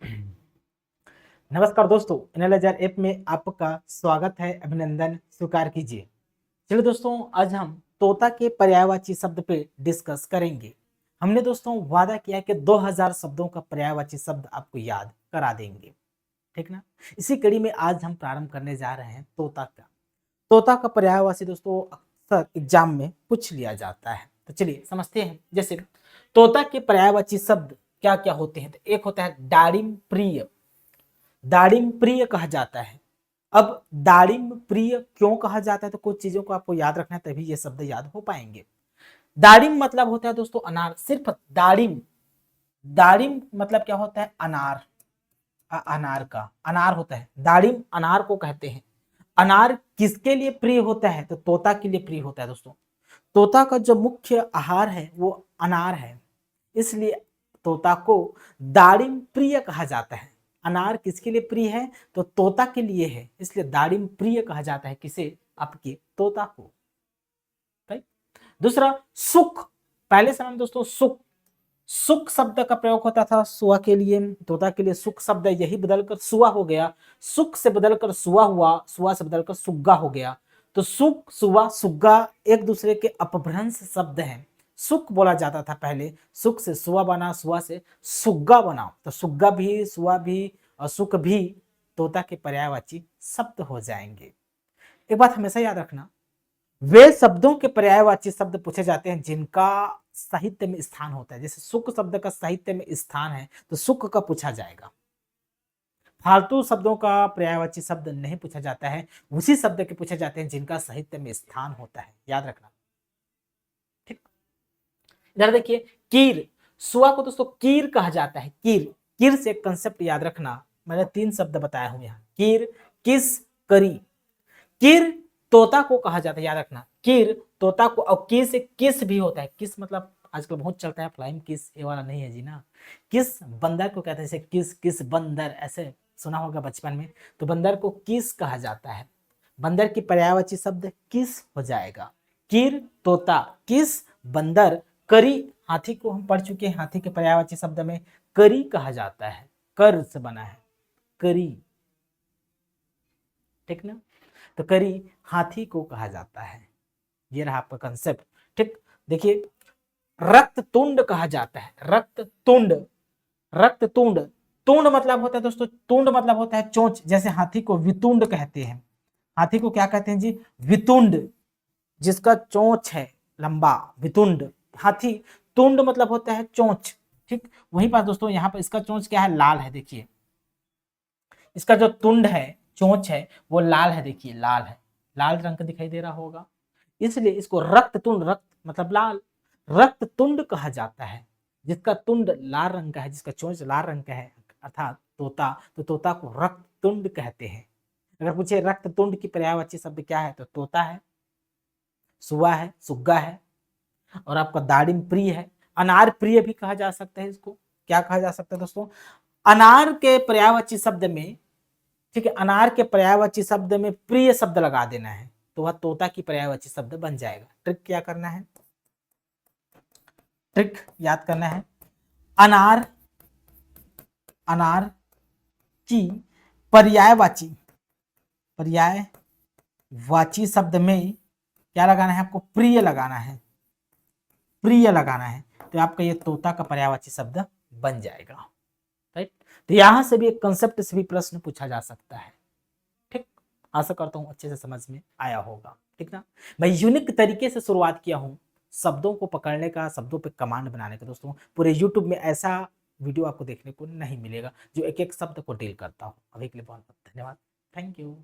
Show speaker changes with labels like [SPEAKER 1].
[SPEAKER 1] नमस्कार दोस्तों, analyser app में आपका स्वागत है। अभिनंदन स्वीकार कीजिए। चलिए दोस्तों, आज हम तोता के पर्यायवाची शब्द पे डिस्कस करेंगे। हमने दोस्तों वादा किया कि 2000 शब्दों का पर्यायवाची शब्द आपको याद करा देंगे, ठीक ना। इसी कड़ी में आज हम प्रारंभ करने जा रहे हैं तोता का। तोता का पर्यायवाची दोस्तों अक्सर एग्जाम में पूछ लिया जाता है, तो चलिए समझते हैं। जैसे तोता के पर्यायवाची शब्द क्या क्या होते हैं, तो एक होता है दाड़िम प्रिय। दाड़िम प्रिय कहा जाता है। अब दाड़िम प्रिय क्यों कहा जाता है, तो कुछ चीजों को आपको याद रखना है, तभी ये शब्द याद हो पाएंगे। दाड़िम मतलब होता है दोस्तों अनार, सिर्फ दाड़िम। दाड़िम मतलब क्या होता है, अनार। अनार का अनार होता है, दाड़िम अनार को कहते हैं। अनार किसके लिए प्रिय होता है, तो तोता के लिए प्रिय होता है दोस्तों। तोता का जो मुख्य आहार है वो अनार है, इसलिए तोता को दाड़िम प्रिय कहा जाता है। अनार किसके लिए प्रिय है, तो तोता के लिए है, इसलिए दाड़िम प्रिय कहा जाता है किसे, आपके तोता को। राइट। दूसरा सुख। पहले समय में दोस्तों सुख, सुख शब्द का प्रयोग होता था सुआ के लिए, तोता के लिए सुख शब्द यही बदलकर सुआ हो गया। सुख से बदलकर सुआ हुआ, सुआ से बदलकर सुग्गा हो गया। तो सुख सुआ सुग्गा एक दूसरे के अपभ्रंश शब्द हैं। सुख बोला जाता था पहले, सुख से सुआ बना, सुआ से सुग्गा बना, तो सुग्गा भी, सुआ भी और सुख भी तोता के पर्यायवाची शब्द हो जाएंगे। एक बात हमेशा याद रखना, वे शब्दों के पर्यायवाची शब्द पूछे जाते हैं जिनका साहित्य में स्थान होता है। जैसे सुख शब्द का साहित्य में स्थान है, तो सुख का पूछा जाएगा। फालतू शब्दों का पर्यायवाची शब्द नहीं पूछा जाता है, उसी शब्द के पूछे जाते हैं जिनका साहित्य में स्थान होता है, याद रखना। ठीक। इधर देखिए, कीर। सुआ को दोस्तों कीर कहा जाता है। कीर, कीर से एक कंसेप्ट याद रखना, मैंने 3 शब्द बताया हूं यहाँ, कीर, किस, करी। कीर तोता को कहा जाता है, याद रखना। कीर तोता को, और किस से किस भी होता है। किस मतलब आजकल बहुत चलता है, फ्लाइंग किस, ये वाला नहीं है जी ना। किस बंदर को कहते हैं, जैसे किस किस बंदर, ऐसे सुना होगा बचपन में, तो बंदर को किस कहा जाता है। बंदर की पर्यायवाची शब्द किस हो जाएगा। कीर तोता, किस बंदर, करी हाथी को हम पढ़ चुके हैं, हाथी के पर्यायवाची शब्द में करी कहा जाता है, कर से बना है, करी, ठीक ना। तो करी हाथी को कहा जाता है। ये रहा आपका कंसेप्ट। ठीक। देखिए, रक्त तुंड कहा जाता है, रक्त तुंड। रक्त तुंड, तुंड मतलब होता है दोस्तों, तुंड मतलब होता है चोंच। जैसे हाथी को वितुंड कहते हैं। हाथी को क्या कहते हैं जी, वितुंड, जिसका चोंच है लंबा, वितुंड हाथी। तुंड मतलब होता है चोंच। ठीक। वहीं पर दोस्तों यहाँ पर इसका चोंच क्या है, लाल है। देखिए इसका जो तुंड है, चोंच है, वो लाल है। देखिए लाल है, लाल रंग का दिखाई दे रहा होगा, इसलिए इसको रक्त तुंड, रक्त मतलब लाल, रक्त तुंड कहा जाता है। जिसका तुंड लाल रंग का है, जिसका चोंच लाल रंग का है, अर्थात तोता, तो तोता को रक्त तुंड कहते हैं। अगर पूछे रक्त तुंड की पर्यायवाची शब्द क्या है, तो तोता है, सुआ है, सुग्गा है, और आपका दाड़िम प्रिय है। अनार प्रिय भी कहा जा सकता है। इसको क्या कहा जा सकता है दोस्तों, अनार के पर्यायवाची शब्द में, ठीक है, अनार के पर्यायवाची शब्द में प्रिय शब्द लगा देना है, तो वह तोता की पर्यायवाची शब्द बन जाएगा। ट्रिक क्या करना है, ट्रिक याद करना है। अनार, अनार की पर्यायवाची, पर्यायवाची शब्द में क्या लगाना है आपको, प्रिय लगाना है, प्रिय लगाना है, तो आपका ये तोता का पर्यायवाची शब्द बन जाएगा। राइट। तो यहां से भी एक कंसेप्ट से भी प्रश्न पूछा जा सकता है। ठीक। आशा करता हूं अच्छे से समझ में आया होगा, ठीक ना। मैं यूनिक तरीके से शुरुआत किया हूं शब्दों को पकड़ने का, शब्दों पे कमांड बनाने का। दोस्तों पूरे यूट्यूब में ऐसा वीडियो आपको देखने को नहीं मिलेगा जो एक एक शब्द को डील करता हूं। अभी के लिए बहुत बहुत धन्यवाद। Thank you.